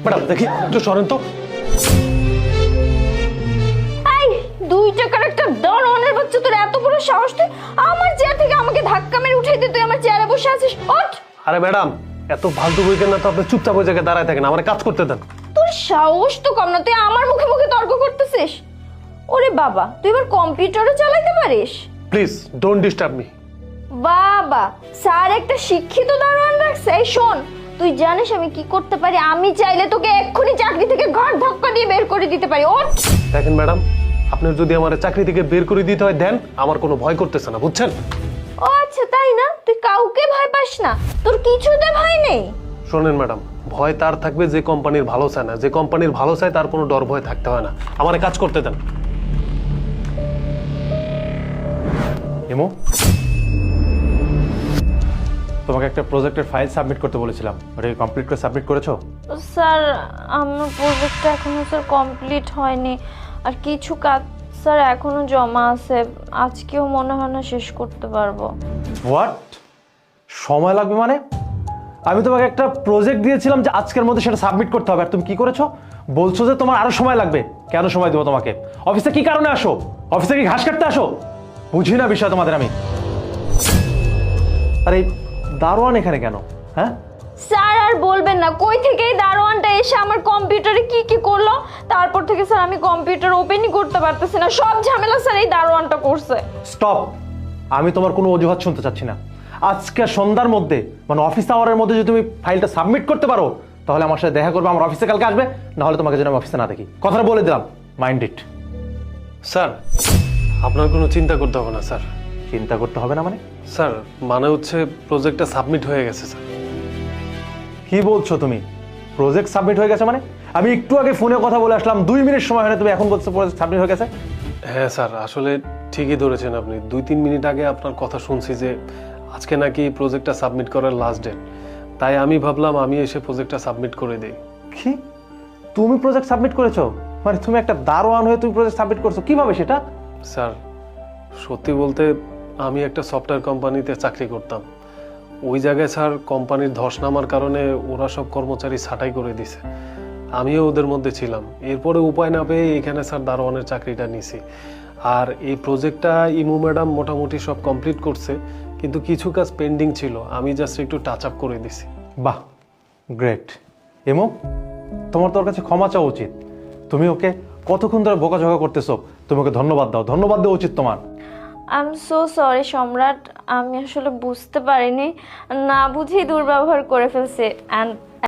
Madam দেখি একটু সরেন তো। এই 2 টাকার একটা দারোয়ানের বাচ্চা, তোর এত বড় সাহস তুই আমার চেয়ার থেকে আমাকে ধাক্কা মেরে উঠাই দে, তুই আমার চেয়ারে বসে আছিস, ওঠ। আরে ম্যাডাম এত ফালতু বইকেন না তো, আপনি চুপচাপ ওই জায়গায় দাঁড়ায় থাকেন, আমার কাজ করতে দেন। তোর সাহস তো কম না, তুই আমার মুখে মুখে তর্ক করতেছিস। ওরে বাবা, তুই এবার কম্পিউটারও চালাতে পারিস? Please don't disturb me. বাবা, স্যার একটা শিক্ষিত দারোয়ান রাখছে। এই শোন, তুই জানিস আমি কি করতে পারি? আমি চাইলে তোকে এক্ষুনি চাকরি থেকে ঘাড় ধাক্কা দিয়ে বের করে দিতে পারি, ওঠ। দেখেন ম্যাডাম, আপনার যদি আমার চাকরি থেকে বের করে দিতে হয় দেন, আমার কোনো ভয় করতেছে না, বুঝছেন? ও আচ্ছা, তাই না? তুই কাউকে ভয় পাস না, তোর কিছুতে ভয় নেই? শোনেন ম্যাডাম, ভয় তার থাকবে যে কোম্পানির ভালো চায় না, যে কোম্পানির ভালো চায় তার কোনো ডর ভয় থাকতে হয় না। আমার কাজ করতে দেন। ইমু, তোমাকে একটা প্রজেক্টের ফাইল সাবমিট করতে বলেছিলাম, ওটা কমপ্লিট করে সাবমিট করেছো? স্যার আমার প্রজেক্টটা এখনো স্যার কমপ্লিট হয়নি, আর কিছু কাজ স্যার এখনো জমা আছে, আজকেও মনে হয় না শেষ করতে পারবো। হোয়াট? সময় লাগবে মানে? আমি তোমাকে একটা প্রজেক্ট দিয়েছিলাম যে আজকের মধ্যে সেটা সাবমিট করতে হবে, আর তুমি কি করেছো? বলছো যে তোমার আরো সময় লাগবে। কেন সময় দেবো তোমাকে? অফিসে কি কারণে আসো? অফিসে কি ঘাস কাটতে আসো? বুঝি না বিষয় তোমাদের আমি। আরে দারোয়ান এখানে কেন? হ্যাঁ স্যার আর বলবেন না, কই থেকে এই দারোয়ানটা এসে আমার কম্পিউটারে কি কি করলো, তারপর থেকে স্যার আমি কম্পিউটার ওপেনই করতে পারতেছি না, সব ঝামেলা স্যার এই দারোয়ানটা করছে। স্টপ! আমি তোমার কোনো অজুহাত শুনতে চাচ্ছি না। আজকে সন্ধ্যার মধ্যে মানে অফিস আওয়ারের মধ্যে যদি তুমি ফাইলটা সাবমিট করতে পারো তাহলে আমার সাথে দেখা করবে, আমার অফিসে কালকে আসবে, না হলে তোমাকে যেন আমি অফিসে না দেখি। কথাটা বলে দিলাম, মাইন্ড ইট। স্যার আপনার কোনো চিন্তা করতে হবে না স্যার। চিন্তা করতে হবে না মানে? স্যার মানে হচ্ছে প্রজেক্টটা সাবমিট হয়ে গেছে স্যার। কি বলছো তুমি? প্রজেক্ট সাবমিট হয়ে গেছে মানে? আমি একটু আগে ফোনে কথা বলে আসলাম, 2 মিনিট সময় হয় না, তুমি এখন বলছো প্রজেক্ট সাবমিট হয়ে গেছে? হ্যাঁ স্যার, আসলে ঠিকই ধরেছেন আপনি। 2-3 মিনিট আগে আপনার কথা শুনছি যে আজকে নাকি প্রজেক্টটা সাবমিট করার লাস্ট ডেট, তাই আমি ভাবলাম আমি এসে প্রজেক্টটা সাবমিট করে দিই। কি? তুমি প্রজেক্ট সাবমিট করেছো? মানে তুমি একটা দারোয়ান হয়ে তুমি প্রজেক্ট সাবমিট করছো, কিভাবে সেটা? স্যার সত্যি বলতে আমি একটা সফটওয়্যার কোম্পানিতে চাকরি করতাম। ওই জায়গায় স্যার কোম্পানির ধস নামার কারণে ওরা সব কর্মচারী ছাঁটাই করে দিছে, আমিও ওদের মধ্যে ছিলাম। এরপরে উপায় না পেয়ে এখানে স্যার দারোয়ানের চাকরিটা নিছি। আর এই প্রজেক্টটা ইমু ম্যাডাম মোটামুটি সব কমপ্লিট করছে, কিন্তু কিছু কাজ পেন্ডিং ছিল, আমি জাস্ট একটু টাচ আপ করে দিছি। বাহ, গ্রেট। এমো, তোমার তোর কাছে ক্ষমা চাওয়া উচিত। তুমি ওকে কতক্ষণ ধরে বোকাঝোকা করতেছো, তুমি ওকে ধন্যবাদ দাও, ধন্যবাদ দেওয়া উচিত তোমার। আই এম সো সরি সম্রাট, আমি আসলে বুঝতে পারিনি, না বুঝেই দুর্ব্যবহার করে ফেলছি, অ্যান্ড